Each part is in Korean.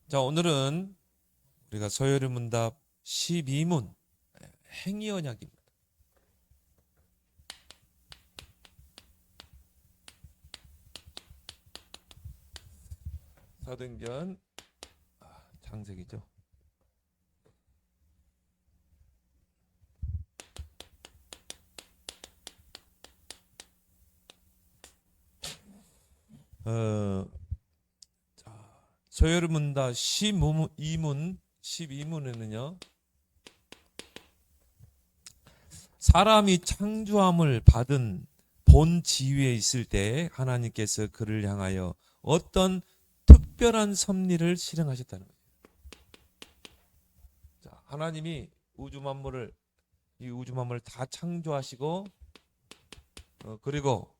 자, 오늘은 우리가 서열의 문답 12문 행위 언약입니다. 사도행전 장색이죠. 서열의 문답 12문에는요. 사람이 창조함을 받은 본 지위에 있을 때 하나님께서 그를 향하여 어떤 특별한 섭리를 실행하셨다는 거예요. 자, 하나님이 이 우주 만물을 다 창조하시고 그리고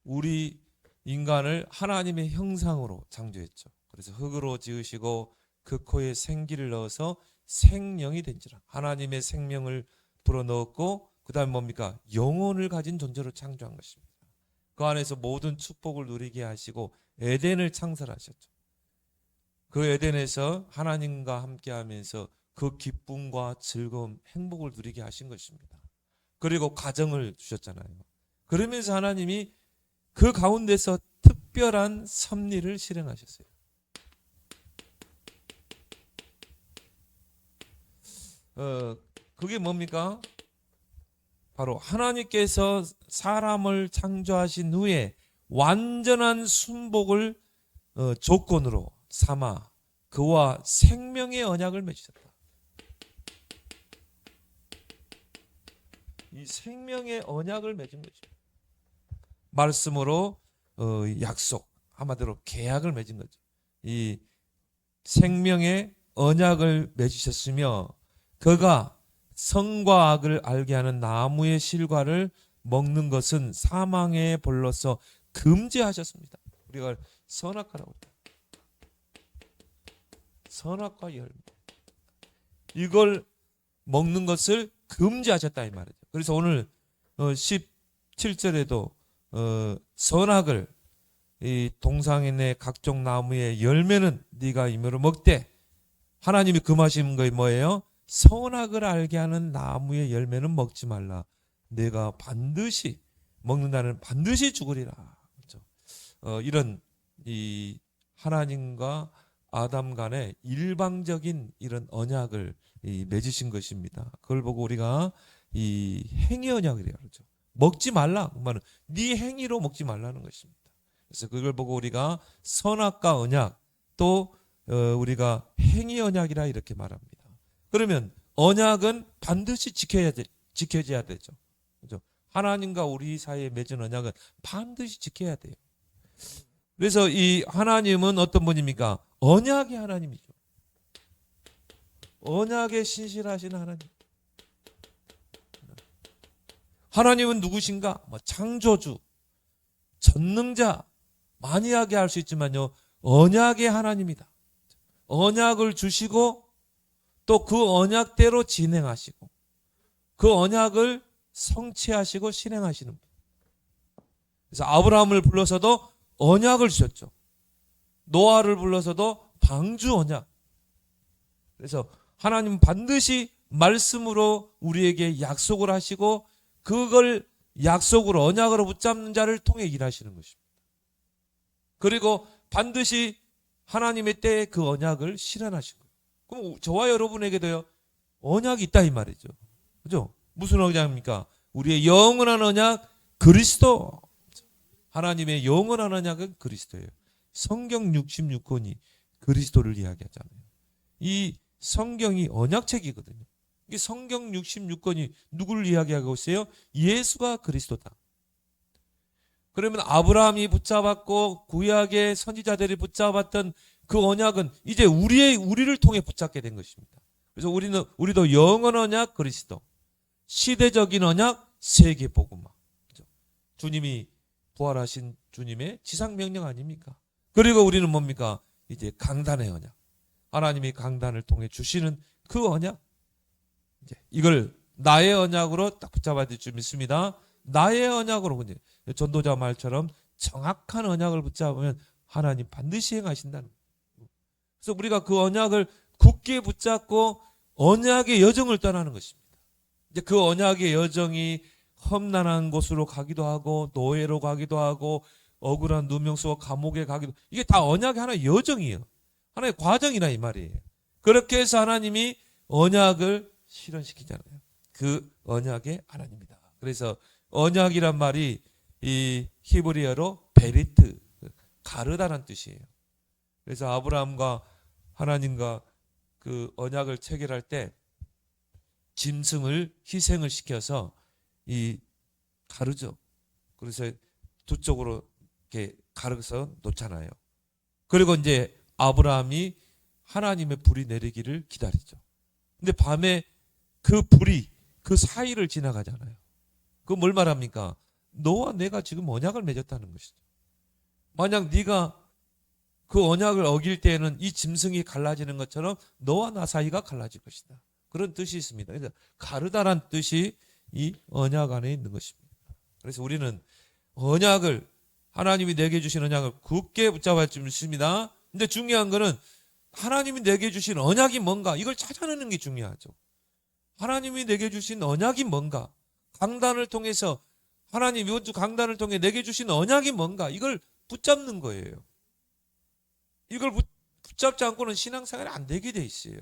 우리 인간을 하나님의 형상으로 창조했죠. 그래서 흙으로 지으시고 그 코에 생기를 넣어서 생명이 된지라. 하나님의 생명을 불어넣었고 그 다음에 뭡니까? 영혼을 가진 존재로 창조한 것입니다. 그 안에서 모든 축복을 누리게 하시고 에덴을 창설하셨죠. 그 에덴에서 하나님과 함께하면서 그 기쁨과 즐거움, 행복을 누리게 하신 것입니다. 그리고 가정을 주셨잖아요. 그러면서 하나님이 그 가운데서 특별한 섭리를 실행하셨어요. 그게 뭡니까? 바로 하나님께서 사람을 창조하신 후에 완전한 순복을 조건으로 삼아 그와 생명의 언약을 맺으셨다. 이 생명의 언약을 맺은 것입니다. 말씀으로 약속, 한마디로 계약을 맺은 거죠. 이 생명의 언약을 맺으셨으며 그가 선과 악을 알게 하는 나무의 실과를 먹는 것은 사망의 벌로서 금지하셨습니다. 우리가 선악과라고 합니다. 선악과 열매. 이걸 먹는 것을 금지하셨다 이 말이죠. 그래서 오늘 17절에도 선악을 이 동상인의 각종 나무의 열매는 네가 임으로 먹되 하나님이 금하신 것이 뭐예요? 선악을 알게 하는 나무의 열매는 먹지 말라. 내가 반드시 먹는다는 반드시 죽으리라. 그렇죠? 이런 이 하나님과 아담 간의 일방적인 이런 언약을 맺으신 것입니다. 그걸 보고 우리가 이 행위 언약이라고 그러죠. 먹지 말라. 그 말은 네 행위로 먹지 말라는 것입니다. 그래서 그걸 보고 우리가 선악과 언약 또 우리가 행위 언약이라 이렇게 말합니다. 그러면 언약은 반드시 지켜져야 되죠. 그렇죠? 하나님과 우리 사이에 맺은 언약은 반드시 지켜야 돼요. 그래서 이 하나님은 어떤 분입니까? 언약의 하나님이죠. 언약에 신실하신 하나님. 하나님은 누구신가? 창조주, 전능자, 만이하게 할 수 있지만요. 언약의 하나님이다. 언약을 주시고 또 그 언약대로 진행하시고 그 언약을 성취하시고 실행하시는 분. 그래서 아브라함을 불러서도 언약을 주셨죠. 노아를 불러서도 방주 언약. 그래서 하나님은 반드시 말씀으로 우리에게 약속을 하시고 그걸 약속으로 언약으로 붙잡는 자를 통해 일하시는 것입니다. 그리고 반드시 하나님의 때에 그 언약을 실현하신 거예요. 그럼 저와 여러분에게도요 언약이 있다 이 말이죠. 그죠? 무슨 언약입니까? 우리의 영원한 언약 그리스도. 하나님의 영원한 언약은 그리스도예요. 성경 66권이 그리스도를 이야기하잖아요. 이 성경이 언약책이거든요. 이 성경 66권이 누구를 이야기하고 있어요? 예수가 그리스도다. 그러면 아브라함이 붙잡았고 구약의 선지자들이 붙잡았던 그 언약은 이제 우리를 통해 붙잡게 된 것입니다. 그래서 우리도 영원 언약 그리스도, 시대적인 언약 세계 복음화. 주님이 부활하신 주님의 지상 명령 아닙니까? 그리고 우리는 뭡니까? 이제 강단의 언약. 하나님이 강단을 통해 주시는 그 언약. 이제 이걸 나의 언약으로 딱 붙잡아야 될 줄 믿습니다. 나의 언약으로 이제 전도자 말처럼 정확한 언약을 붙잡으면 하나님 반드시 행하신다는 거예요. 그래서 우리가 그 언약을 굳게 붙잡고 언약의 여정을 떠나는 것입니다. 이제 그 언약의 여정이 험난한 곳으로 가기도 하고 노예로 가기도 하고 억울한 누명 속에 감옥에 가기도, 이게 다 언약의 하나의 여정이에요. 하나의 과정이라 이 말이에요. 그렇게 해서 하나님이 언약을 실현시키잖아요. 그 언약의 하나님이다. 그래서 언약이란 말이 이 히브리어로 베리트, 가르다란 뜻이에요. 그래서 아브라함과 하나님과 그 언약을 체결할 때 짐승을 희생을 시켜서 이 가르죠. 그래서 두 쪽으로 이렇게 가르서 놓잖아요. 그리고 이제 아브라함이 하나님의 불이 내리기를 기다리죠. 근데 밤에 그 불이 그 사이를 지나가잖아요. 그 뭘 말합니까? 너와 내가 지금 언약을 맺었다는 것이죠. 만약 네가 그 언약을 어길 때에는 이 짐승이 갈라지는 것처럼 너와 나 사이가 갈라질 것이다. 그런 뜻이 있습니다. 그래서 가르다란 뜻이 이 언약 안에 있는 것입니다. 그래서 우리는 언약을, 하나님이 내게 주신 언약을 굳게 붙잡아야 됩니다. 근데 중요한 거는 하나님이 내게 주신 언약이 뭔가, 이걸 찾아내는 게 중요하죠. 하나님이 내게 주신 언약이 뭔가, 강단을 통해서 하나님 이번 주 강단을 통해 내게 주신 언약이 뭔가, 이걸 붙잡는 거예요. 이걸 붙잡지 않고는 신앙생활이 안 되게 돼 있어요.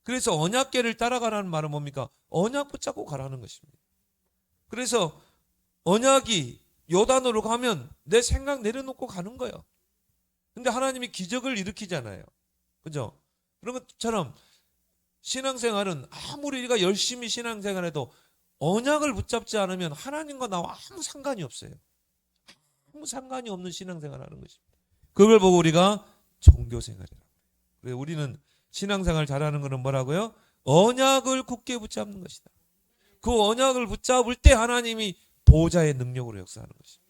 그래서 언약궤를 따라가라는 말은 뭡니까? 언약 붙잡고 가라는 것입니다. 그래서 언약이 요단으로 가면 내 생각 내려놓고 가는 거예요. 근데 하나님이 기적을 일으키잖아요. 그죠? 그런 것처럼 신앙생활은 아무리 우리가 열심히 신앙생활해도 언약을 붙잡지 않으면 하나님과 나와 아무 상관이 없어요. 아무 상관이 없는 신앙생활을 하는 것입니다. 그걸 보고 우리가 종교생활이라고 해요. 그래서 우리는 신앙생활 잘하는 것은 뭐라고요? 언약을 굳게 붙잡는 것이다. 그 언약을 붙잡을 때 하나님이 보좌의 능력으로 역사하는 것입니다.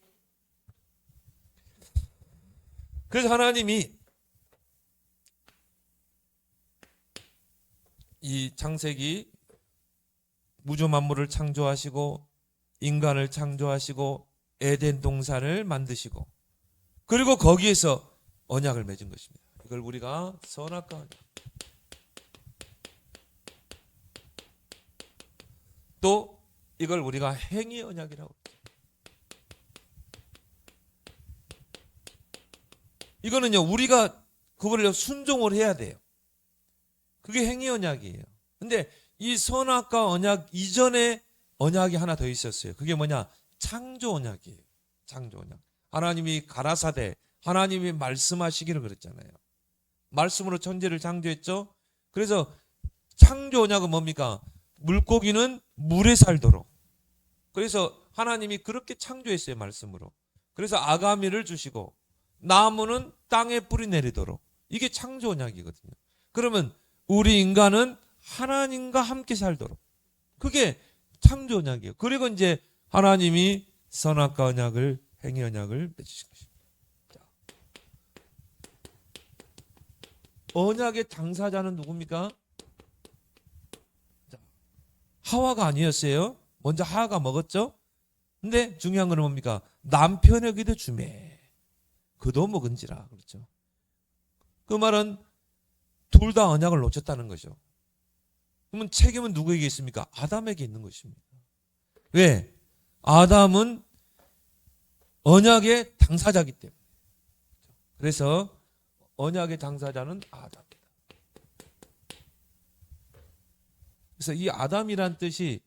그래서 하나님이 이 창세기 우주 만물을 창조하시고 인간을 창조하시고 에덴 동산을 만드시고 그리고 거기에서 언약을 맺은 것입니다. 이걸 우리가 선악과 언약, 또 이걸 우리가 행위 언약이라고 합니다. 이거는요 우리가 그거를 순종을 해야 돼요. 그게 행위 언약이에요. 근데 이 선악과 언약 이전에 언약이 하나 더 있었어요. 그게 뭐냐? 창조 언약이에요. 창조 언약. 하나님이 가라사대, 하나님이 말씀하시기를 그랬잖아요. 말씀으로 천지를 창조했죠. 그래서 창조 언약은 뭡니까? 물고기는 물에 살도록. 그래서 하나님이 그렇게 창조했어요. 말씀으로. 그래서 아가미를 주시고 나무는 땅에 뿌리 내리도록. 이게 창조 언약이거든요. 그러면 우리 인간은 하나님과 함께 살도록. 그게 창조 언약이에요. 그리고 이제 하나님이 선악과 언약을, 행위 언약을 맺으신 것입니다. 자. 언약의 당사자는 누굽니까? 자. 하와가 아니었어요. 먼저 하와가 먹었죠. 근데 중요한 건 뭡니까? 남편에게도 주매 그도 먹은지라. 그렇죠. 그 말은 둘 다 언약을 놓쳤다는 거죠. 그러면 책임은 누구에게 있습니까? 아담에게 있는 것입니다. 왜? 아담은 언약의 당사자이기 때문에. 그래서 언약의 당사자는 아담이다. 그래서 이 아담이란 뜻이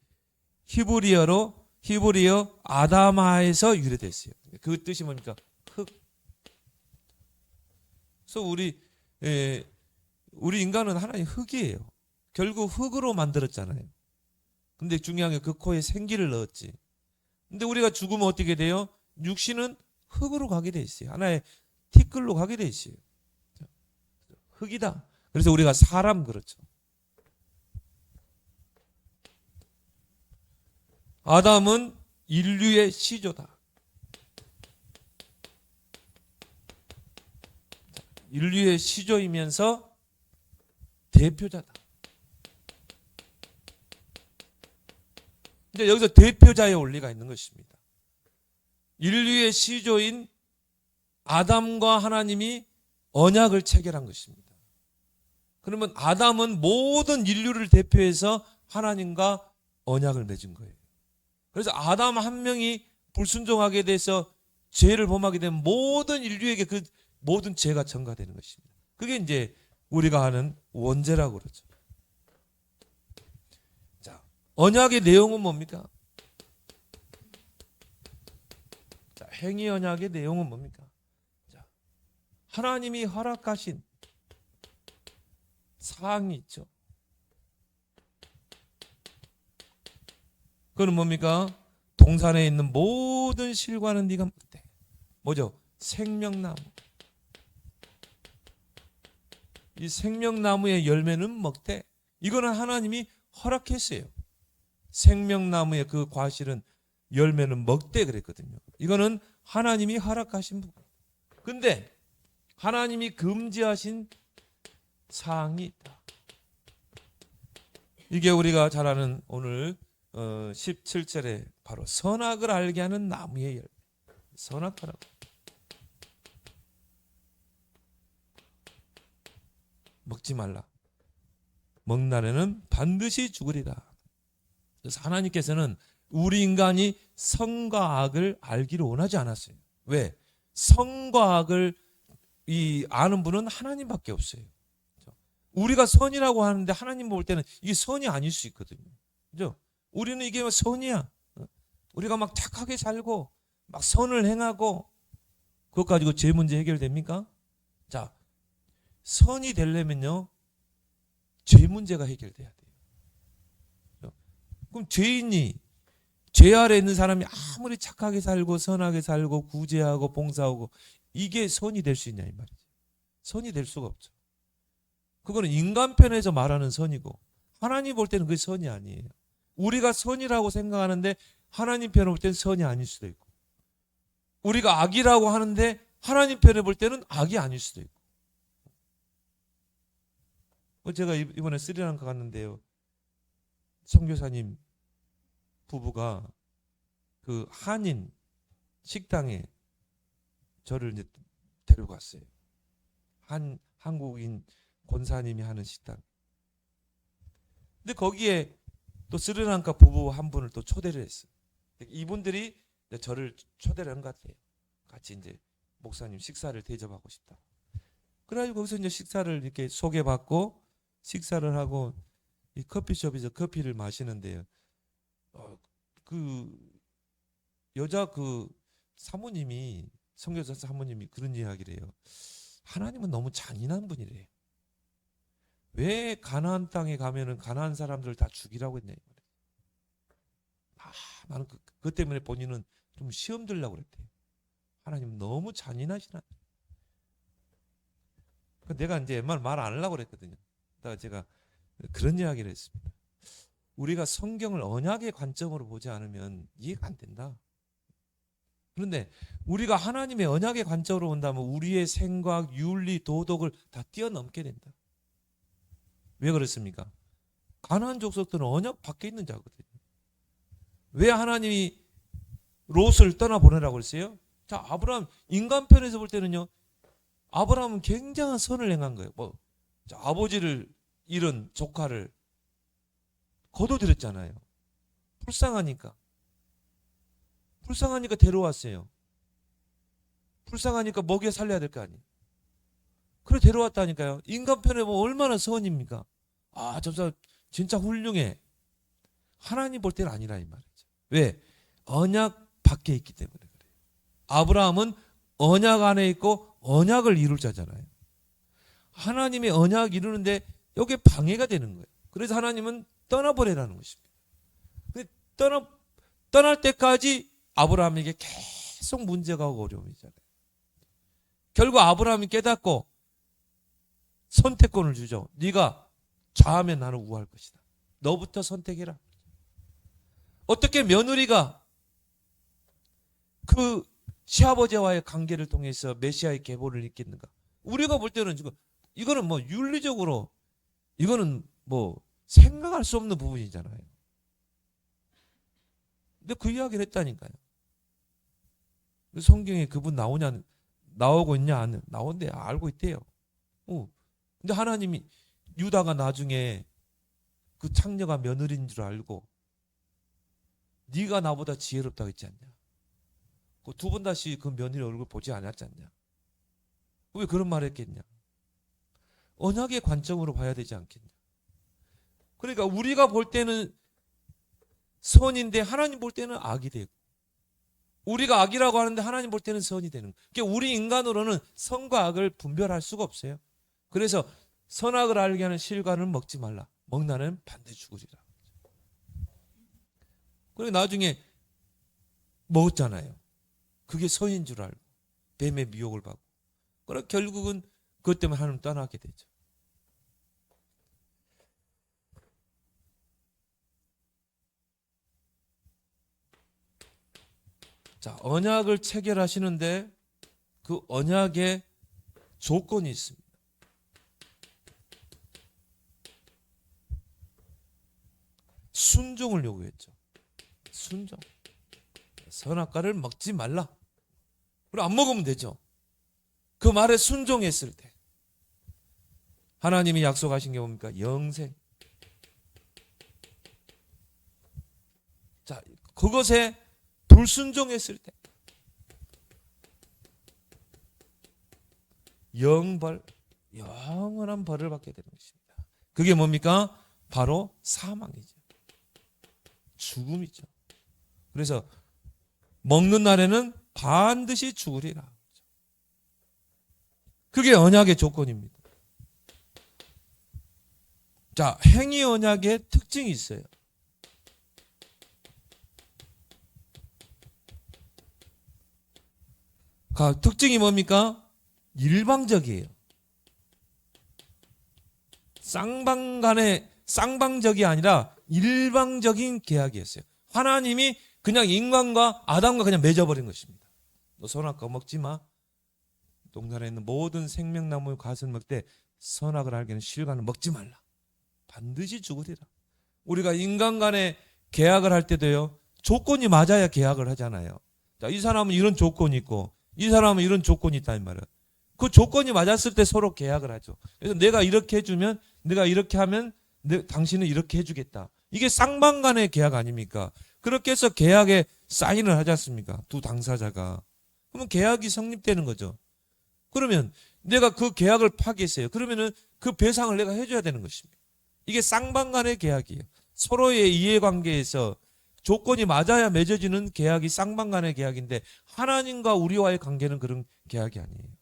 히브리어 아다마에서 유래됐어요. 그 뜻이 뭡니까? 흙. 그래서 우리 인간은 하나의 흙이에요. 결국 흙으로 만들었잖아요. 근데 중요한 게 그 코에 생기를 넣었지. 근데 우리가 죽으면 어떻게 돼요? 육신은 흙으로 가게 돼 있어요. 하나의 티끌로 가게 돼 있어요. 흙이다. 그래서 우리가 사람 그렇죠. 아담은 인류의 시조다. 인류의 시조이면서 대표자다. 이제 여기서 대표자의 원리가 있는 것입니다. 인류의 시조인 아담과 하나님이 언약을 체결한 것입니다. 그러면 아담은 모든 인류를 대표해서 하나님과 언약을 맺은 거예요. 그래서 아담 한 명이 불순종하게 돼서 죄를 범하게 되면 모든 인류에게 그 모든 죄가 전가되는 것입니다. 그게 이제 우리가 하는 원죄라고 그러죠. 자, 언약의 내용은 뭡니까? 자, 행위 언약의 내용은 뭡니까? 자, 하나님이 허락하신 사항이 있죠. 그건 뭡니까? 동산에 있는 모든 실과는 네가 먹되. 뭐죠? 생명나무. 이 생명나무의 열매는 먹되. 이거는 하나님이 허락했어요. 생명나무의 그 과실은 열매는 먹되 그랬거든요. 이거는 하나님이 허락하신 부분. 근데 하나님이 금지하신 사항이 있다. 이게 우리가 잘 아는 오늘 17절에 바로 선악을 알게 하는 나무의 열매. 선악하라고. 먹지 말라. 먹는 날에는 반드시 죽으리라. 그래서 하나님께서는 우리 인간이 선과 악을 알기를 원하지 않았어요. 왜? 선과 악을 아는 분은 하나님밖에 없어요. 우리가 선이라고 하는데 하나님 볼 때는 이게 선이 아닐 수 있거든요. 그죠? 우리는 이게 선이야. 우리가 막 착하게 살고 막 선을 행하고 그것 가지고 죄 문제 해결됩니까? 자, 선이 되려면요 죄 문제가 해결돼야 돼요. 그럼 죄인이 죄 아래 있는 사람이 아무리 착하게 살고 선하게 살고 구제하고 봉사하고 이게 선이 될 수 있냐 이 말이죠. 선이 될 수가 없죠. 그거는 인간 편에서 말하는 선이고 하나님 볼 때는 그게 선이 아니에요. 우리가 선이라고 생각하는데 하나님 편에 볼 때는 선이 아닐 수도 있고 우리가 악이라고 하는데 하나님 편에 볼 때는 악이 아닐 수도 있고. 제가 이번에 스리랑카 갔는데요. 선교사님 부부가 그 한인 식당에 저를 이제 데리고 갔어요. 한국인 권사님이 하는 식당. 근데 거기에 또 스리랑카 부부 한 분을 또 초대를 했어요. 이분들이 저를 초대를 한 것 같아요. 같이 이제 목사님 식사를 대접하고 싶다. 그래가지고 거기서 이제 식사를 이렇게 소개받고 식사를 하고 이 커피숍에서 커피를 마시는데요. 그 여자 그 사모님이 선교사 사모님이 그런 이야기를 해요. 하나님은 너무 잔인한 분이래요. 왜 가나안 땅에 가면은 가나안 사람들을 다 죽이라고 했냐. 나는 그것 때문에 본인은 좀 시험 들려고 그랬대요. 하나님 너무 잔인하시나. 내가 이제 말 안 하려고 그랬거든요. 그러다가 제가 그런 이야기를 했습니다. 우리가 성경을 언약의 관점으로 보지 않으면 이해가 안 된다. 그런데 우리가 하나님의 언약의 관점으로 본다면 우리의 생각, 윤리, 도덕을 다 뛰어넘게 된다. 왜 그렇습니까? 가나안 족속들은 언약 밖에 있는 자거든요. 왜 하나님이 롯을 떠나보내라고 했어요? 자, 아브라함 인간 편에서 볼 때는요. 아브라함은 굉장한 선을 행한 거예요. 자, 아버지를 잃은 조카를 거둬들였잖아요. 불쌍하니까 데려왔어요. 불쌍하니까 먹여 살려야 될 거 아니에요. 그래 데려왔다니까요. 인간 편에 보면 얼마나 선입니까? 저 사람 진짜 훌륭해. 하나님 볼 때는 아니라 이 말이죠. 왜? 언약 밖에 있기 때문에 그래요. 아브라함은 언약 안에 있고 언약을 이룰 자잖아요. 하나님의 언약 이루는데 여기에 방해가 되는 거예요. 그래서 하나님은 떠나보내라는 것입니다. 떠날 때까지 아브라함에게 계속 문제가 오고 어려움이잖아요. 결국 아브라함이 깨닫고 선택권을 주죠. 네가 좌하면 나는 우할 것이다. 너부터 선택해라. 어떻게 며느리가 그 시아버지와의 관계를 통해서 메시아의 계보를 읽겠는가? 우리가 볼 때는 지금 이거는 뭐 윤리적으로 이거는 뭐 생각할 수 없는 부분이잖아요. 근데 그 이야기를 했다니까요. 성경에 그분 나오고 있냐? 안 나온대. 알고 있대요. 근데 하나님이 유다가 나중에 그 창녀가 며느리인 줄 알고 네가 나보다 지혜롭다고 했지 않냐. 그 두 번 다시 그 며느리 얼굴 보지 않았지 않냐. 왜 그런 말 했겠냐. 언약의 관점으로 봐야 되지 않겠냐. 그러니까 우리가 볼 때는 선인데 하나님 볼 때는 악이 되고, 우리가 악이라고 하는데 하나님 볼 때는 선이 되는 거예요. 그러니까 우리 인간으로는 선과 악을 분별할 수가 없어요. 그래서 선악을 알게 하는 실과는 먹지 말라. 먹나는 반드시 죽으리라. 그리고 나중에 먹었잖아요. 그게 선인 줄 알고 뱀의 미혹을 받고, 그러나 결국은 그것 때문에 하나님 떠나게 되죠. 자, 언약을 체결하시는데 그 언약에 조건이 있습니다. 순종을 요구했죠. 순종. 선악과를 먹지 말라. 그리고 안 먹으면 되죠. 그 말에 순종했을 때 하나님이 약속하신 게 뭡니까? 영생. 자, 그것에 불순종했을 때 영벌, 영원한 벌을 받게 되는 것입니다. 그게 뭡니까? 바로 사망이죠. 죽음이죠. 그래서 먹는 날에는 반드시 죽으리라. 그게 언약의 조건입니다. 자, 행위 언약의 특징이 있어요. 특징이 뭡니까? 일방적이에요. 쌍방적이 아니라 일방적인 계약이었어요. 하나님이 그냥 인간과 아담과 그냥 맺어버린 것입니다. 너 선악과 먹지 마. 동산에 있는 모든 생명나무 갓을 먹되 선악을 알게는 실과는 먹지 말라. 반드시 죽으리라. 우리가 인간 간에 계약을 할 때도요, 조건이 맞아야 계약을 하잖아요. 자, 이 사람은 이런 조건이 있고 이 사람은 이런 조건이 있다는 말이에요. 그 조건이 맞았을 때 서로 계약을 하죠. 그래서 내가 이렇게 해주면, 내가 이렇게 하면 당신은 이렇게 해주겠다. 이게 쌍방간의 계약 아닙니까? 그렇게 해서 계약에 사인을 하지 않습니까? 두 당사자가. 그러면 계약이 성립되는 거죠. 그러면 내가 그 계약을 파기했어요. 그러면은 그 배상을 내가 해줘야 되는 것입니다. 이게 쌍방간의 계약이에요. 서로의 이해관계에서 조건이 맞아야 맺어지는 계약이 쌍방간의 계약인데, 하나님과 우리와의 관계는 그런 계약이 아니에요.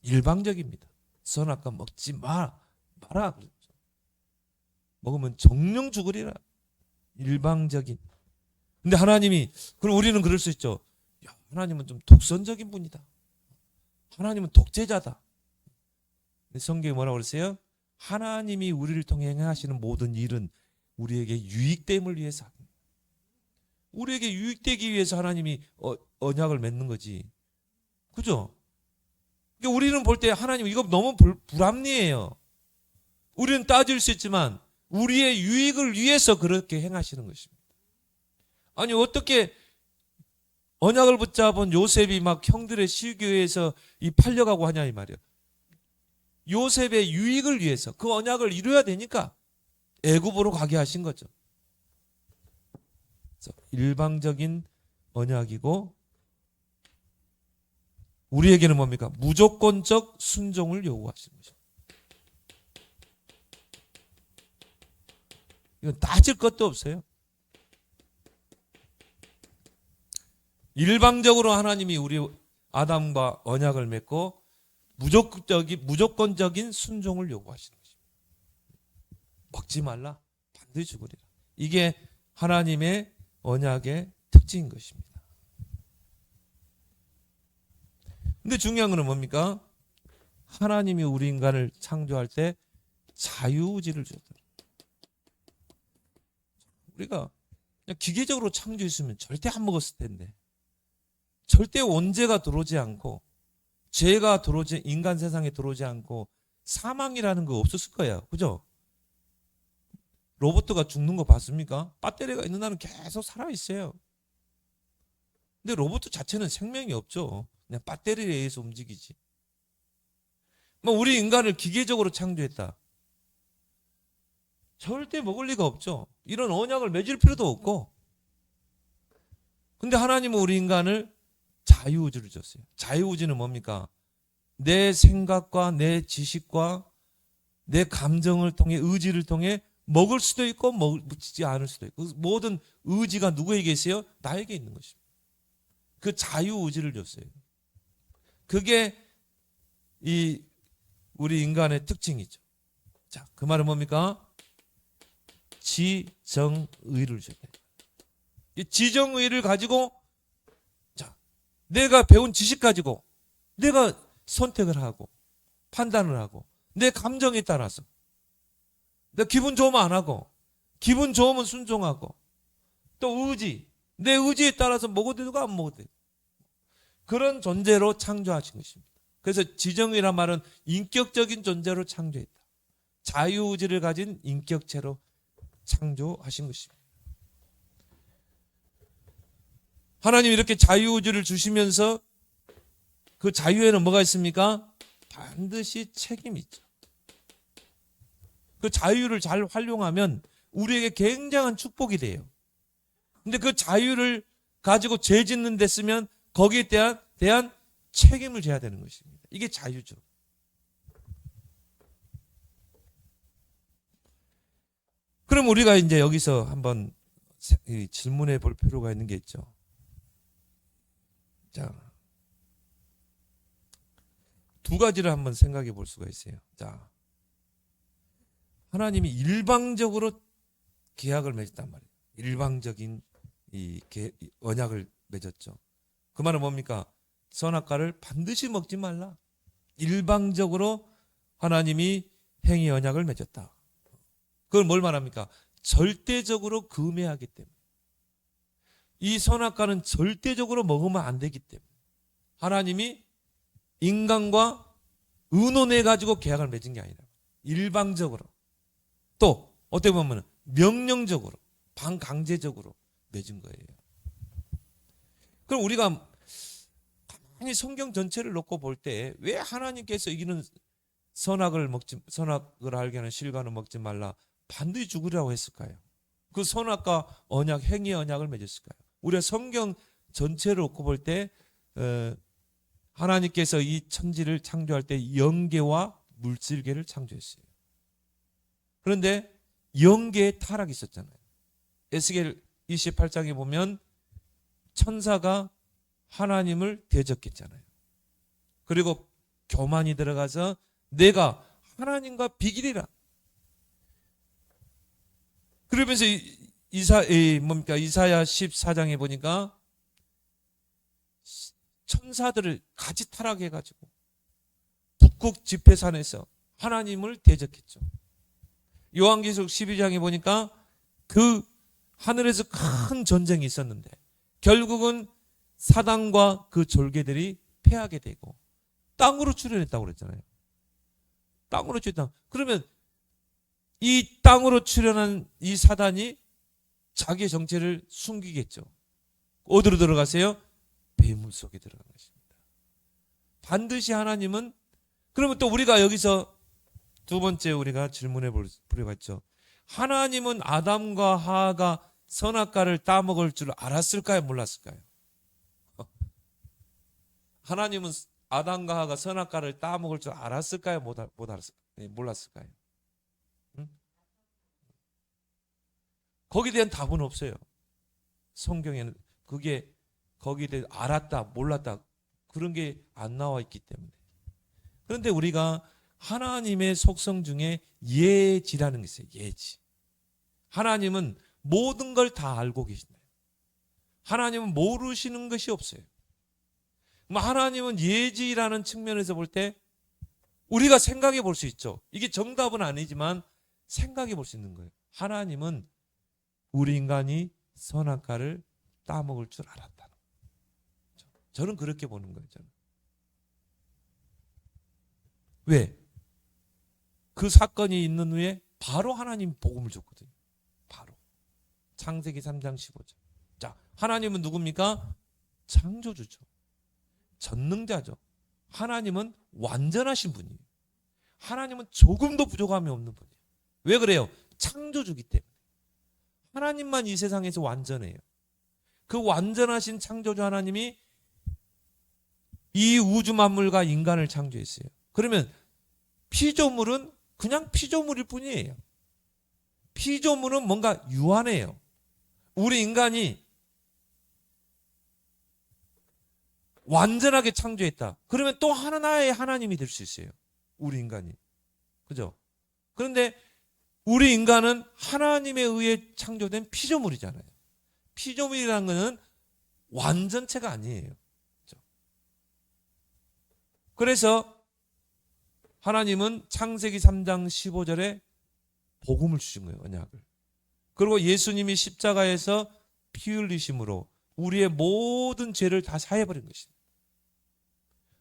일방적입니다. 선악과 먹지 마라. 먹으면 정령 죽으리라. 일방적인. 근데 하나님이, 그럼 우리는 그럴 수 있죠. 야, 하나님은 좀 독선적인 분이다. 하나님은 독재자다. 근데 성경에 뭐라고 그랬어요? 하나님이 우리를 통해 행하시는 모든 일은 우리에게 유익됨을 위해서 합니다. 우리에게 유익되기 위해서 하나님이 언약을 맺는 거지. 그죠? 그러니까 우리는 볼 때 하나님 이거 너무 불합리해요. 우리는 따질 수 있지만 우리의 유익을 위해서 그렇게 행하시는 것입니다. 아니, 어떻게 언약을 붙잡은 요셉이 막 형들의 시기에서 팔려가고 하냐 이 말이에요. 요셉의 유익을 위해서 그 언약을 이루어야 되니까 애굽으로 가게 하신 거죠. 그래서 일방적인 언약이고, 우리에게는 뭡니까? 무조건적 순종을 요구하시는 거죠. 이건 따질 것도 없어요. 일방적으로 하나님이 우리 아담과 언약을 맺고 무조건적인 순종을 요구하시는 것입니다. 먹지 말라. 반드시 죽으리라. 이게 하나님의 언약의 특징인 것입니다. 근데 중요한 건 뭡니까? 하나님이 우리 인간을 창조할 때 자유의지를 주었다. 우리가 그냥 기계적으로 창조했으면 절대 안 먹었을 텐데, 절대 원죄가 들어오지 않고 죄가 들어오지, 인간 세상에 들어오지 않고 사망이라는 거 없었을 거예요. 그죠? 로봇가 죽는 거 봤습니까? 배터리가 있는 날은 계속 살아있어요. 근데 로봇 자체는 생명이 없죠. 그냥 배터리에 의해서 움직이지. 뭐 우리 인간을 기계적으로 창조했다. 절대 먹을 리가 없죠. 이런 언약을 맺을 필요도 없고. 근데 하나님은 우리 인간을 자유의지를 줬어요. 자유의지는 뭡니까? 내 생각과 내 지식과 내 감정을 통해, 의지를 통해 먹을 수도 있고 먹지 않을 수도 있고, 모든 의지가 누구에게 있어요? 나에게 있는 것입니다. 그 자유의지를 줬어요. 그게 우리 인간의 특징이죠. 자, 그 말은 뭡니까? 지정의를 줬다. 이 지정의를 가지고, 자, 내가 배운 지식 가지고 내가 선택을 하고 판단을 하고, 내 감정에 따라서 내 기분 좋으면 안 하고, 기분 좋으면 순종하고, 또 의지, 내 의지에 따라서 먹어도 되고 안 먹어도 되고, 그런 존재로 창조하신 것입니다. 그래서 지정의란 말은 인격적인 존재로 창조했다. 자유의지를 가진 인격체로 창조하신 것입니다. 하나님 이렇게 자유의지를 주시면서 그 자유에는 뭐가 있습니까? 반드시 책임이 있죠. 그 자유를 잘 활용하면 우리에게 굉장한 축복이 돼요. 근데 그 자유를 가지고 죄 짓는 데 쓰면 거기에 대한 책임을 져야 되는 것입니다. 이게 자유죠. 그럼 우리가 이제 여기서 한번 질문해 볼 필요가 있는 게 있죠. 자, 두 가지를 한번 생각해 볼 수가 있어요. 자, 하나님이 일방적으로 계약을 맺었단 말이에요. 일방적인 언약을 맺었죠. 그 말은 뭡니까? 선악과를 반드시 먹지 말라. 일방적으로 하나님이 행위 언약을 맺었다. 그걸 뭘 말합니까? 절대적으로 금해하기 때문에. 이 선악과는 절대적으로 먹으면 안 되기 때문에 하나님이 인간과 의논해 가지고 계약을 맺은 게 아니라 일방적으로, 또 어떻게 보면 명령적으로, 반강제적으로 맺은 거예요. 그럼 우리가 가만히 성경 전체를 놓고 볼 때 왜 하나님께서 이기는 선악을 알게 하는 실과는 먹지 말라, 반드시 죽으라고 했을까요? 그 선악과 언약, 행위 언약을 맺었을까요? 우리가 성경 전체를 놓고 볼 때 하나님께서 이 천지를 창조할 때 영계와 물질계를 창조했어요. 그런데 영계에 타락이 있었잖아요. 에스겔 28장에 보면 천사가 하나님을 대적했잖아요. 그리고 교만이 들어가서 내가 하나님과 비기리라. 그러면서 이사야 14장에 보니까 천사들을 같이 타락해가지고 북극 지폐산에서 하나님을 대적했죠. 요한계시록 12장에 보니까 그 하늘에서 큰 전쟁이 있었는데 결국은 사단과 그 졸개들이 패하게 되고 땅으로 출현했다고 그랬잖아요. 땅으로 출현. 그러면 이 땅으로 출현한 이 사단이 자기의 정체를 숨기겠죠. 어디로 들어가세요? 배물 속에 들어간 것입니다. 반드시 하나님은, 그러면 또 우리가 여기서 두 번째 우리가 질문해 볼 필요가 있죠. 하나님은 아담과 하와가 선악과를 따먹을 줄 알았을까요? 몰랐을까요? 하나님은 아담과 하와가 선악과를 따먹을 줄 알았을까요? 몰랐을까요? 응? 거기에 대한 답은 없어요. 성경에는 거기에 대해 알았다, 몰랐다, 그런 게 안 나와 있기 때문에. 그런데 우리가 하나님의 속성 중에 예지라는 게 있어요. 예지. 하나님은 모든 걸 다 알고 계신다. 하나님은 모르시는 것이 없어요. 하나님은 예지라는 측면에서 볼 때 우리가 생각해 볼 수 있죠. 이게 정답은 아니지만 생각해 볼 수 있는 거예요. 하나님은 우리 인간이 선악과를 따먹을 줄 알았다는 거죠. 저는 그렇게 보는 거예요. 저는. 왜? 그 사건이 있는 후에 바로 하나님 복음을 줬거든요. 바로. 창세기 3장 15절. 자, 하나님은 누굽니까? 창조주죠. 전능자죠. 하나님은 완전하신 분이에요. 하나님은 조금도 부족함이 없는 분이에요. 왜 그래요? 창조주기 때문에. 하나님만 이 세상에서 완전해요. 그 완전하신 창조주 하나님이 이 우주 만물과 인간을 창조했어요. 그러면 피조물은 그냥 피조물일 뿐이에요. 피조물은 뭔가 유한해요. 우리 인간이 완전하게 창조했다. 그러면 또 하나의 하나님이 될 수 있어요. 우리 인간이. 그죠? 그런데 우리 인간은 하나님에 의해 창조된 피조물이잖아요. 피조물이라는 것은 완전체가 아니에요. 그죠? 그래서 하나님은 창세기 3장 15절에 복음을 주신 거예요. 언약을. 그리고 예수님이 십자가에서 피 흘리심으로 우리의 모든 죄를 다 사해버린 것입니다.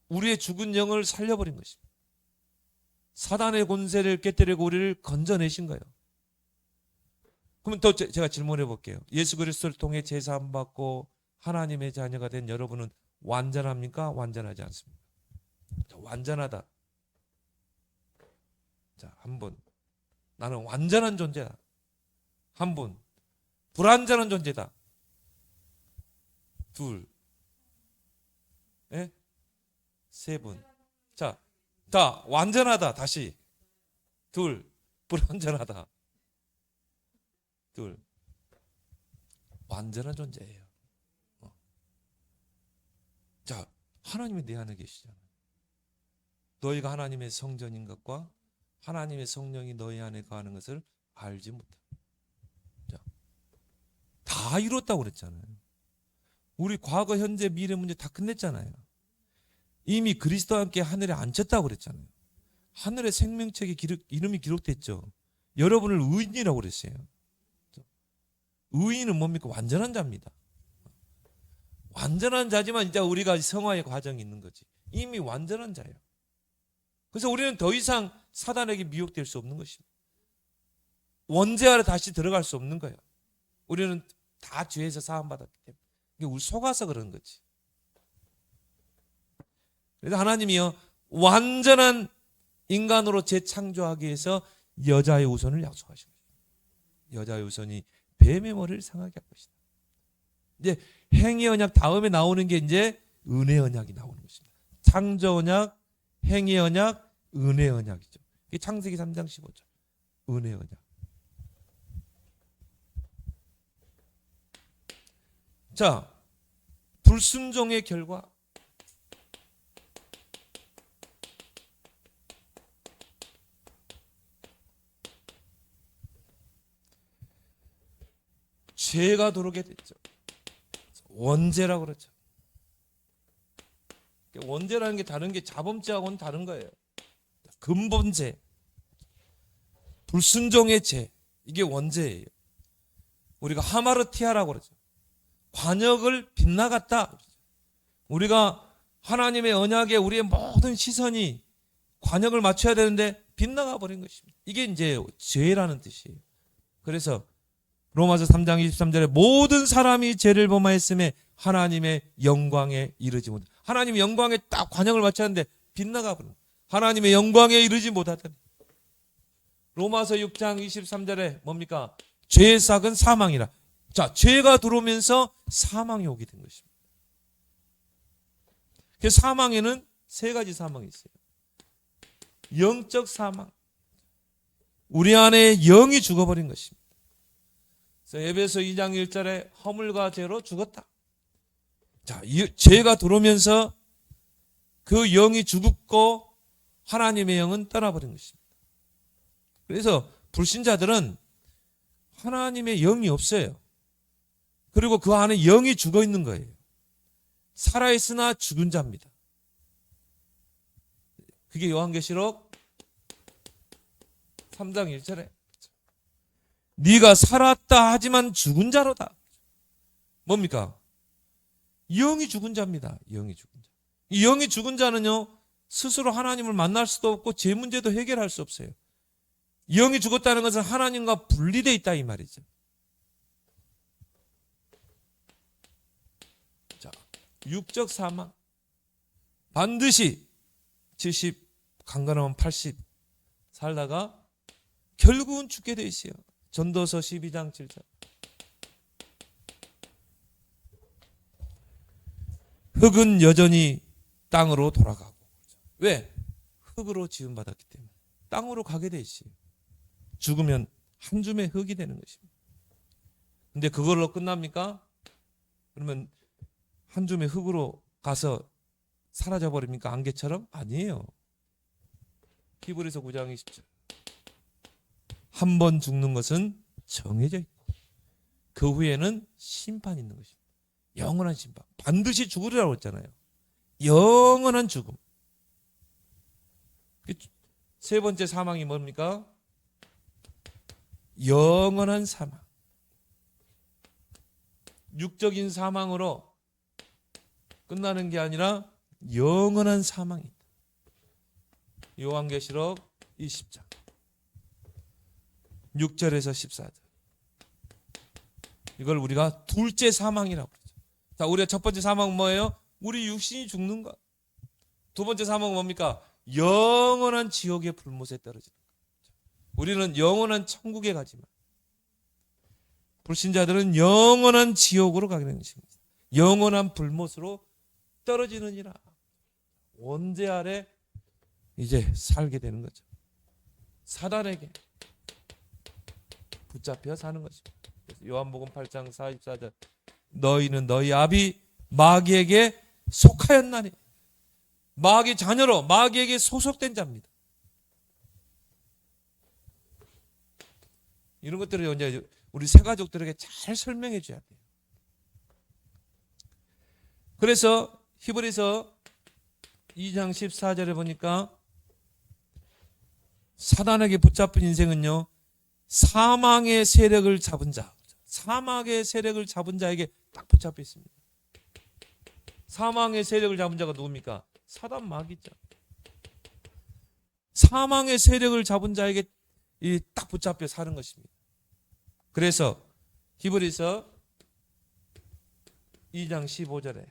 우리의 죽은 영을 살려버린 것입니다. 사단의 권세를 깨뜨리고 우리를 건져내신 거예요. 그러면 또 제가 질문해 볼게요. 예수 그리스도를 통해 제사함 받고 하나님의 자녀가 된 여러분은 완전합니까? 완전하지 않습니까? 완전하다. 자, 한 분. 나는 완전한 존재다. 한 분. 불완전한 존재다. 둘. 예? 세 분. 자, 다 완전하다. 다시. 둘. 불완전하다. 둘. 완전한 존재예요. 자, 하나님이 내 안에 계시잖아요. 너희가 하나님의 성전인 것과 하나님의 성령이 너희 안에 거하는 것을 알지 못한다. 자, 다 이뤘다고 그랬잖아요. 우리 과거, 현재, 미래 문제 다 끝냈잖아요. 이미 그리스도와 함께 하늘에 앉혔다고 그랬잖아요. 하늘의 생명책에 이름이 기록됐죠. 여러분을 의인이라고 그랬어요. 의인은 뭡니까? 완전한 자입니다. 완전한 자지만 이제 우리가 성화의 과정이 있는 거지. 이미 완전한 자예요. 그래서 우리는 더 이상 사단에게 미혹될 수 없는 것입니다. 원죄 아래 다시 들어갈 수 없는 거예요. 우리는 다 죄에서 사함받았기 때문에. 이게 우리 속아서 그런 거지. 그래서 하나님이요, 완전한 인간으로 재창조하기 위해서 여자의 후손을 약속하신 거예요. 여자의 후손이 뱀의 머리를 상하게 할 것이다. 이제 행위 언약 다음에 나오는 게 이제 은혜 언약이 나오는 것입니다. 창조 언약, 행위 언약, 은혜 언약이죠. 이게 창세기 3장 15절. 은혜 언약. 자, 불순종의 결과. 죄가 들어오게 됐죠. 원죄라고 그러죠. 원죄라는 게 다른 게 자범죄하고는 다른 거예요. 근본죄, 불순종의 죄, 이게 원죄예요. 우리가 하마르티아라고 그러죠. 관역을 빗나갔다. 우리가 하나님의 언약에 우리의 모든 시선이 관역을 맞춰야 되는데 빗나가 버린 것입니다. 이게 이제 죄라는 뜻이에요. 그래서 로마서 3장 23절에 모든 사람이 죄를 범하였음에 하나님의 영광에 이르지 못한다. 하나님의 영광에 딱 관역을 맞췄는데 빗나가 버린 거예요. 하나님의 영광에 이르지 못하더니. 로마서 6장 23절에 뭡니까? 죄의 삭은 사망이라. 자, 죄가 들어오면서 사망이 오게 된 것입니다. 그 사망에는 세 가지 사망이 있어요. 영적 사망. 우리 안에 영이 죽어버린 것입니다. 그래서 에베소 2장 1절에 허물과 죄로 죽었다. 자, 죄가 들어오면서 그 영이 죽었고 하나님의 영은 떠나버린 것입니다. 그래서 불신자들은 하나님의 영이 없어요. 그리고 그 안에 영이 죽어 있는 거예요. 살아있으나 죽은 자입니다. 그게 요한계시록 3장 1절에 네가 살았다 하지만 죽은 자로다. 뭡니까? 영이 죽은 자입니다. 영이 죽은 자. 이 영이 죽은 자는요, 스스로 하나님을 만날 수도 없고 제 문제도 해결할 수 없어요. 영이 죽었다는 것은 하나님과 분리되어 있다 이 말이죠. 자, 육적 사망. 반드시 70, 강건하면 80. 살다가 결국은 죽게 돼 있어요. 전도서 12장 7절. 흙은 여전히 땅으로 돌아가고. 왜? 흙으로 지음받았기 때문에 땅으로 가게 돼 있어요. 죽으면 한 줌의 흙이 되는 것입니다. 근데 그걸로 끝납니까? 그러면 한 줌의 흙으로 가서 사라져 버립니까? 안개처럼? 아니에요. 히브리서 9장 20절. 한 번 죽는 것은 정해져 있고 그 후에는 심판이 있는 것입니다. 영원한 심판. 반드시 죽으리라고 했잖아요. 영원한 죽음. 세 번째 사망이 뭡니까? 영원한 사망. 육적인 사망으로 끝나는 게 아니라 영원한 사망이 있다. 요한계시록 20장 6절에서 14절. 이걸 우리가 둘째 사망이라고 그러죠. 자, 우리가 첫 번째 사망은 뭐예요? 우리 육신이 죽는 것. 두 번째 사망은 뭡니까? 영원한 지옥의 불못에 떨어지는 것. 우리는 영원한 천국에 가지만 불신자들은 영원한 지옥으로 가게 되는 것입니다. 영원한 불못으로 떨어지느니라. 원죄 아래 이제 살게 되는 거죠. 사단에게 붙잡혀 사는 것입니다. 요한복음 8장 44절. 너희는 너희 아비 마귀에게 속하였나니. 마귀 자녀로 마귀에게 소속된 자입니다. 이런 것들을 이제 우리 새가족들에게 잘 설명해 줘야 돼요. 그래서 히브리서 2장 14절에 보니까 사단에게 붙잡힌 인생은요, 사망의 세력을 잡은 자, 사망의 세력을 잡은 자에게 딱 붙잡혀 있습니다. 사망의 세력을 잡은 자가 누굽니까? 사단 마귀죠. 사망의 세력을 잡은 자에게 딱 붙잡혀 사는 것입니다. 그래서 히브리서 2장 15절에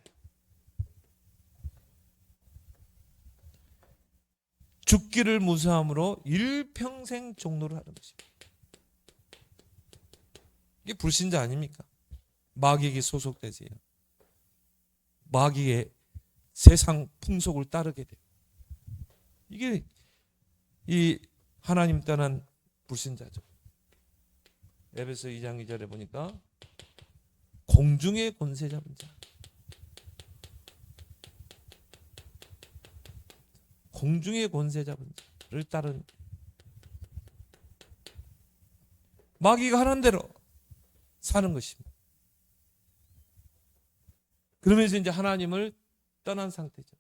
죽기를 무서함으로 일평생 종노를 하는 것입니다. 이게 불신자 아닙니까? 마귀에게 소속되세요. 마귀의 세상 풍속을 따르게 돼요. 이게 이 하나님 떠난 불신자죠. 에베소 2장 2절에 보니까 공중의 권세 잡은 자, 공중의 권세 잡은 자를 따른, 마귀가 하는 대로 사는 것입니다. 그러면서 이제 하나님을 떠난 상태죠.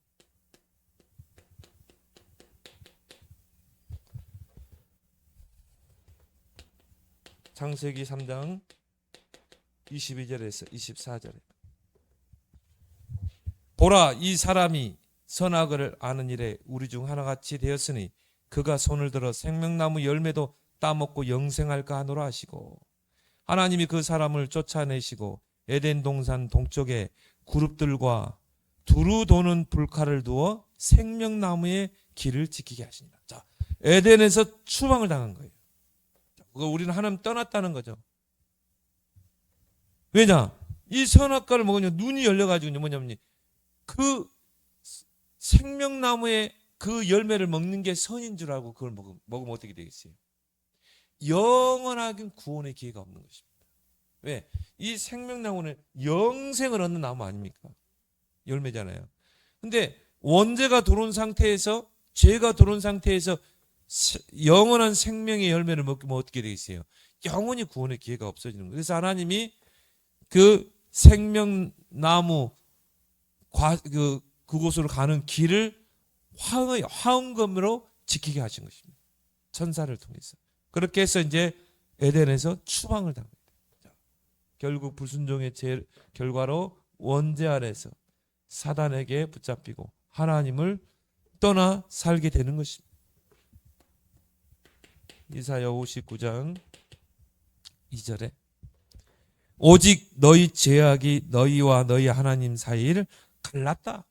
창세기 3장 22절에서 24절에 보라, 이 사람이 선악을 아는 일에 우리 중 하나같이 되었으니 그가 손을 들어 생명나무 열매도 따먹고 영생할까 하노라 하시고, 하나님이 그 사람을 쫓아내시고 에덴 동산 동쪽에 그룹들과 두루 도는 불칼을 두어 생명나무의 길을 지키게 하시니라. 자, 에덴에서 추방을 당한 거예요. 우리는 하나님 떠났다는 거죠. 왜냐? 이 선악과를 먹으면 눈이 열려가지고 뭐냐면 그 생명나무의 그 열매를 먹는 게 선인 줄 알고 그걸 먹으면 어떻게 되겠어요? 영원하게 구원의 기회가 없는 것입니다. 왜? 이 생명나무는 영생을 얻는 나무 아닙니까? 열매잖아요. 근데 원죄가 들어온 상태에서, 죄가 들어온 상태에서 영원한 생명의 열매를 먹으면 어떻게 되겠어요? 영원히 구원의 기회가 없어지는 거예요. 그래서 하나님이 그 생명나무 그곳으로 가는 길을 화음검으로 지키게 하신 것입니다. 천사를 통해서. 그렇게 해서 이제 에덴에서 추방을 당합니다. 결국 불순종의 결과로 원죄 아래서 사단에게 붙잡히고 하나님을 떠나 살게 되는 것입니다. 이사야 59장 2절에 오직 너희 죄악이 너희와 너희 하나님 사이를 갈랐다.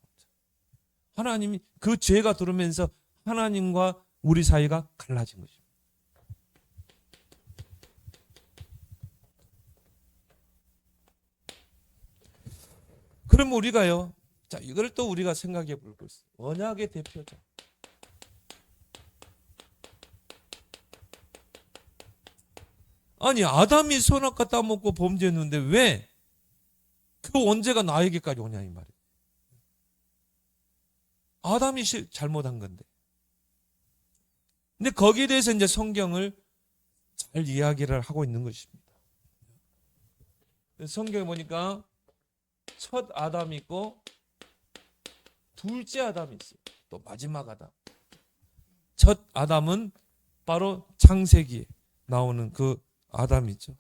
하나님이 그 죄가 들어오면서 하나님과 우리 사이가 갈라진 것입니다. 그럼 우리가요, 자, 이걸 또 우리가 생각해 볼 것은 언약의 대표자. 아니, 아담이 선악과 따먹고 범죄했는데 왜 그 원죄가 나에게까지 오냐 이 말이에요. 아담이 잘못한 건데. 근데 거기에 대해서 이제 성경을 잘 이야기를 하고 있는 것입니다. 성경에 보니까 첫 아담이 있고 둘째 아담이 있어요. 또 마지막 아담. 첫 아담은 바로 창세기에 나오는 그 아담이죠.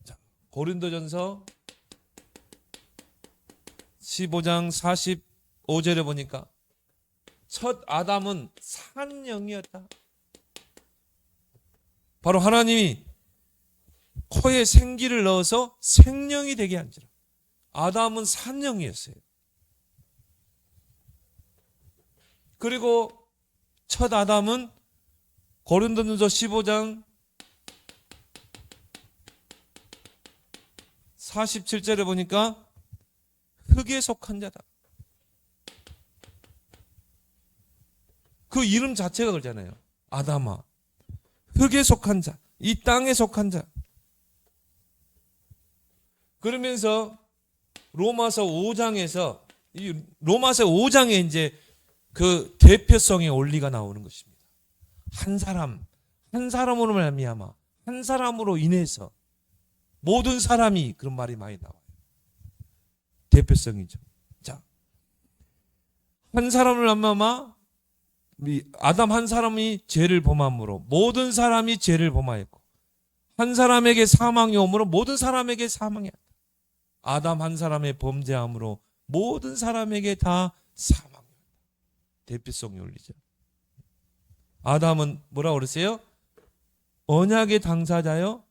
자, 고린도전서 15장 45절에 보니까 첫 아담은 산 영이었다. 바로 하나님이 코에 생기를 넣어서 생명이 되게 한지라. 아담은 산 영이었어요. 그리고 첫 아담은 고린도전서 15장 47절에 보니까 흙에 속한 자다. 그 이름 자체가 그러잖아요. 아담아. 흙에 속한 자. 이 땅에 속한 자. 그러면서 로마서 5장에서 이 로마서 5장에 이제 그 대표성의 원리가 나오는 것입니다. 한 사람으로 말미암아 한 사람으로 인해서 모든 사람이 그런 말이 많이 나와요. 대표성이죠. 자, 한 사람을 말미암아 아담 한 사람이 죄를 범함으로 모든 사람이 죄를 범하였고 한 사람에게 사망이 오므로 모든 사람에게 사망이 왔다. 아담 한 사람의 범죄함으로 모든 사람에게 다 사망이 왔다. 대표성이 올리죠. 아담은 뭐라고 그랬어요? 언약의 당사자요,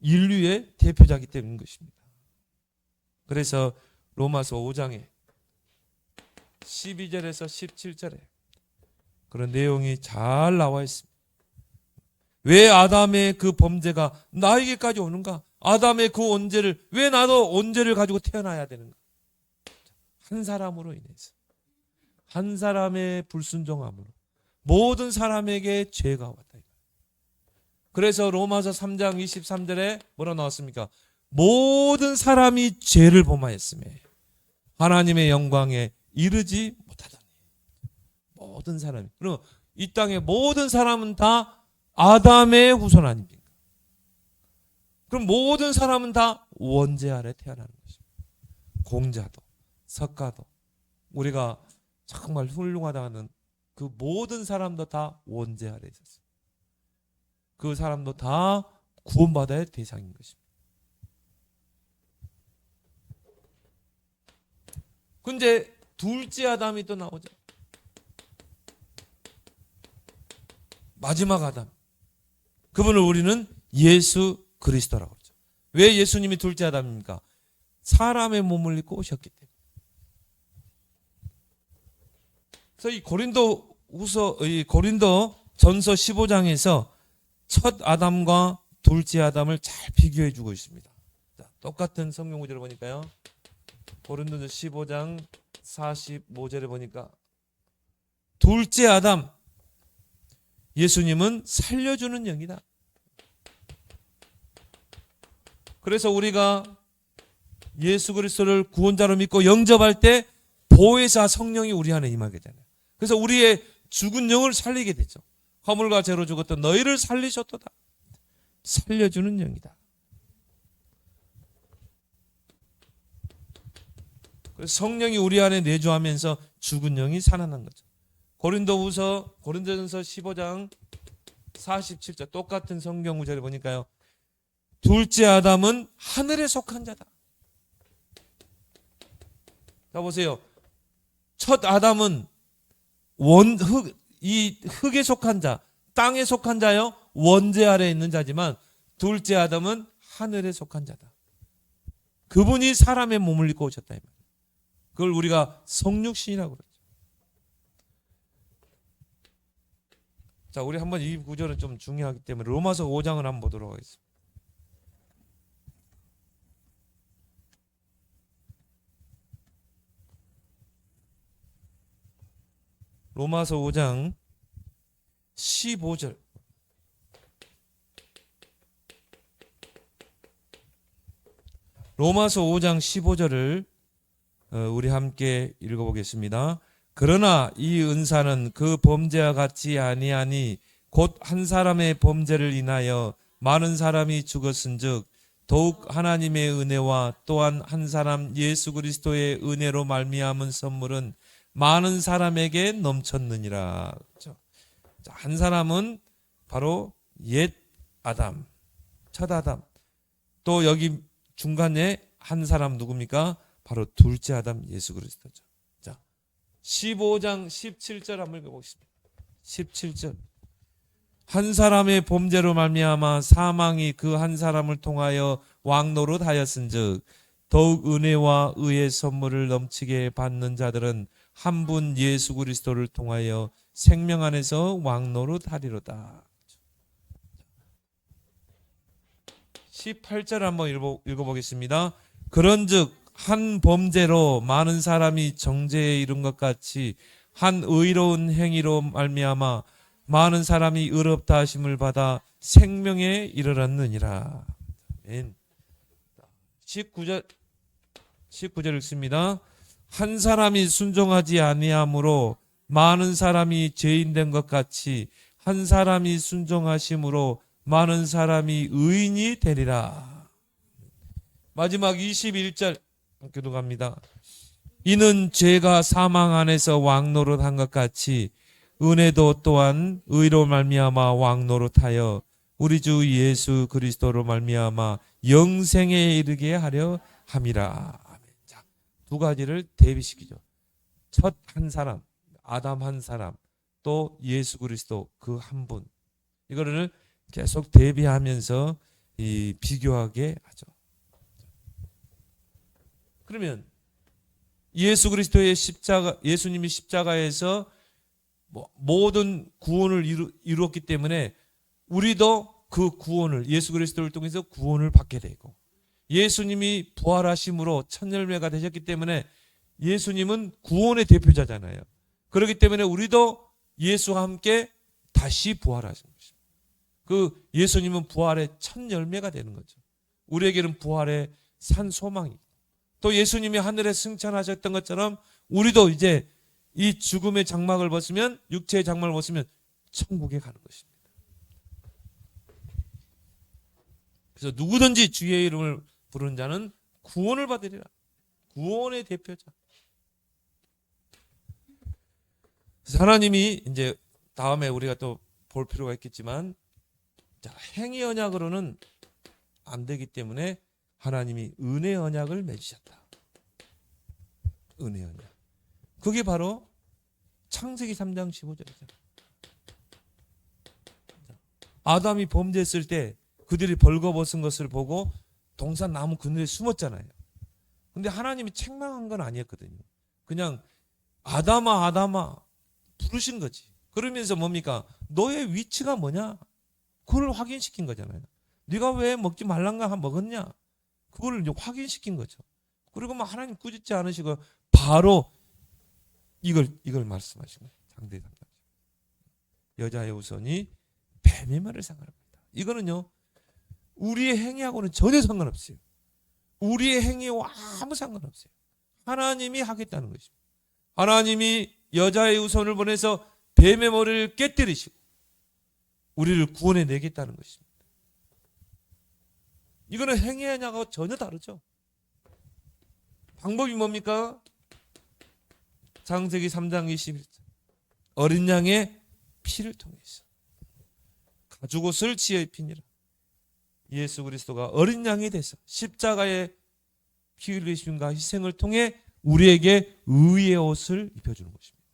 인류의 대표자이기 때문인 것입니다. 그래서 로마서 5장에 12절에서 17절에 그런 내용이 잘 나와 있습니다. 왜 아담의 그 범죄가 나에게까지 오는가? 아담의 그 원죄를 왜 나도 원죄를 가지고 태어나야 되는가? 한 사람으로 인해서, 한 사람의 불순종함으로 모든 사람에게 죄가 왔다. 그래서 로마서 3장 23절에 뭐라 나왔습니까? 모든 사람이 죄를 범하였음에 하나님의 영광에 이르지 못하더니. 모든 사람이. 그럼 이 땅의 모든 사람은 다 아담의 후손 아닙니까? 그럼 모든 사람은 다 원죄 아래 태어나는 것입니다. 공자도 석가도 우리가 정말 훌륭하다는 그 모든 사람도 다 원죄 아래 있었어요. 그 사람도 다 구원받아야 할 대상인 것입니다. 근데 둘째 아담이 또 나오죠. 마지막 아담. 그분을 우리는 예수 그리스도라고 하죠. 왜 예수님이 둘째 아담입니까? 사람의 몸을 입고 오셨기 때문에. 그래서 이 고린도 전서 15장에서 첫 아담과 둘째 아담을 잘 비교해 주고 있습니다. 자, 똑같은 성경 구절을 보니까요. 고린도전서 15장 45절에 보니까 둘째 아담, 예수님은 살려주는 영이다. 그래서 우리가 예수 그리스도를 구원자로 믿고 영접할 때 보혜사 성령이 우리 안에 임하게 되잖아요. 그래서 우리의 죽은 영을 살리게 되죠. 화물과 죄로 죽었던 너희를 살리셨도다. 살려주는 영이다. 그래서 성령이 우리 안에 내주하면서 죽은 영이 살아난 거죠. 고린도전서 15장 47절 똑같은 성경 구절을 보니까요. 둘째 아담은 하늘에 속한 자다. 자 보세요. 첫 아담은 이 흙에 속한 자, 땅에 속한 자요, 원죄 아래에 있는 자지만 둘째 아담은 하늘에 속한 자다. 그분이 사람의 몸을 입고 오셨다. 그걸 우리가 성육신이라고 그러죠. 자, 우리 한번 이 구절은 좀 중요하기 때문에 로마서 5장을 한번 보도록 하겠습니다. 로마서 5장 15절. 로마서 5장 15절을 우리 함께 읽어보겠습니다. 그러나 이 은사는 그 범죄와 같지 아니하니 곧 한 사람의 범죄를 인하여 많은 사람이 죽었은즉 더욱 하나님의 은혜와 또한 한 사람 예수 그리스도의 은혜로 말미암은 선물은 많은 사람에게 넘쳤느니라. 한 사람은 바로 옛 아담, 첫 아담. 또 여기 중간에 한 사람 누굽니까? 바로 둘째 아담 예수 그리스도죠. 자, 15장 17절 한번 읽어보겠습니다. 17절. 한 사람의 범죄로 말미암아 사망이 그 한 사람을 통하여 왕노릇하였은즉 더욱 은혜와 의의 선물을 넘치게 받는 자들은 한 분 예수 그리스도를 통하여 생명 안에서 왕노릇하리로다. 18절 한번 읽어보겠습니다. 그런즉 한 범죄로 많은 사람이 정죄에 이른 것 같이 한 의로운 행위로 말미암아 많은 사람이 의롭다 하심을 받아 생명에 이르렀느니라. 19절 읽습니다. 한 사람이 순종하지 아니함으로 많은 사람이 죄인 된 것 같이 한 사람이 순종하심으로 많은 사람이 의인이 되리라. 마지막 21절 교독합니다. 이는 죄가 사망 안에서 왕노릇한 것 같이 은혜도 또한 의로 말미암아 왕노릇하여 우리 주 예수 그리스도로 말미암아 영생에 이르게 하려 함이라. 자, 두 가지를 대비시키죠. 첫 한 사람, 아담 한 사람, 또 예수 그리스도 그 한 분. 이거를 계속 대비하면서 비교하게 하죠. 그러면 예수 그리스도의 십자가, 예수님이 십자가에서 모든 구원을 이루었기 때문에 우리도 그 구원을 예수 그리스도를 통해서 구원을 받게 되고, 예수님이 부활하심으로 첫 열매가 되셨기 때문에 예수님은 구원의 대표자잖아요. 그렇기 때문에 우리도 예수와 함께 다시 부활하신 것입니다. 그 예수님은 부활의 첫 열매가 되는 거죠. 우리에게는 부활의 산 소망이, 또 예수님이 하늘에 승천하셨던 것처럼 우리도 이제 이 죽음의 장막을 벗으면, 육체의 장막을 벗으면 천국에 가는 것입니다. 그래서 누구든지 주의 이름을 부르는 자는 구원을 받으리라. 구원의 대표자. 그래서 하나님이 이제 다음에 우리가 또 볼 필요가 있겠지만, 행위 언약으로는 안 되기 때문에 하나님이 은혜 언약을 맺으셨다. 은혜 언약. 그게 바로 창세기 3장 15절이잖아요. 아담이 범죄했을 때 그들이 벌거벗은 것을 보고 동산 나무 그늘에 숨었잖아요. 근데 하나님이 책망한 건 아니었거든요. 그냥 아담아 아담아 부르신 거지. 그러면서 뭡니까? 너의 위치가 뭐냐? 그걸 확인시킨 거잖아요. 네가 왜 먹지 말란가 먹었냐? 그걸 이제 확인시킨 거죠. 그리고 막 하나님 꾸짖지 않으시고 바로 이걸 말씀하신 거예요. 장대 상담. 여자의 우선이 뱀의 말을 상관합니다. 이거는요, 우리의 행위하고는 전혀 상관없어요. 우리의 행위와 아무 상관없어요. 하나님이 하겠다는 것입니다. 하나님이 여자의 우선을 보내서 뱀의 머리를 깨뜨리시고 우리를 구원해 내겠다는 것입니다. 이거는 행위하냐고 전혀 다르죠. 방법이 뭡니까? 창세기 3장 21절. 어린 양의 피를 통해서 가죽옷을 지어 입히니라. 예수 그리스도가 어린 양이 돼서 십자가의 피 흘리심과 희생을 통해 우리에게 의의 옷을 입혀주는 것입니다.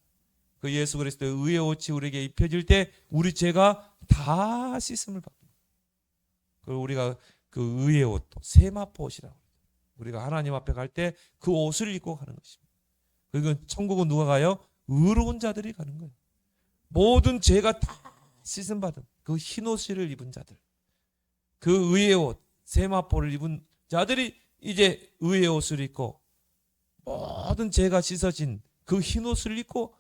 그 예수 그리스도의 의의 옷이 우리에게 입혀질 때 우리 죄가 다 씻음을 받습니다. 그리고 우리가 그 의의 옷, 세마포 옷이라고 우리가 하나님 앞에 갈 때 그 옷을 입고 가는 것입니다. 그리고 천국은 누가 가요? 의로운 자들이 가는 거예요. 모든 죄가 다 씻음 받은 그 흰옷을 입은 자들, 그 의의 옷 세마포를 입은 자들이 이제 의의 옷을 입고 모든 죄가 씻어진 그 흰옷을 입고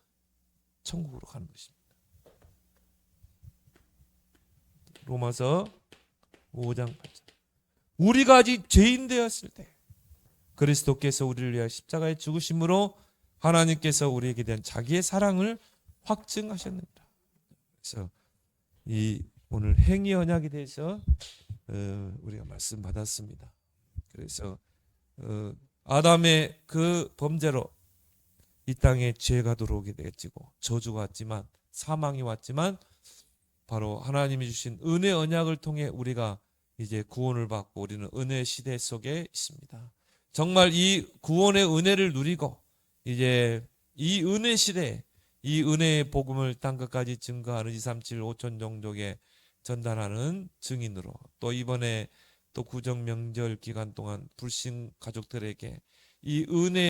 천국으로 가는 것입니다. 로마서 5장 8절. 우리가 아직 죄인 되었을 때 그리스도께서 우리를 위하여 십자가에 죽으심으로 하나님께서 우리에게 대한 자기의 사랑을 확증하셨느니라. 그래서 이 오늘 행위 언약에 대해서 우리가 말씀 받았습니다. 그래서 아담의 그 범죄로 이 땅에 죄가 들어오게 되었고 저주가 왔지만 사망이 왔지만 바로 하나님이 주신 은혜 언약을 통해 우리가 이제 구원을 받고 우리는 은혜 시대 속에 있습니다. 정말 이 구원의 은혜를 누리고 이제 이 은혜 시대에 이 은혜의 복음을 땅끝까지 증거하는 237 5천 종족에 전달하는 증인으로 또 이번에 또 구정 명절 기간 동안 불신 가족들에게 이 은혜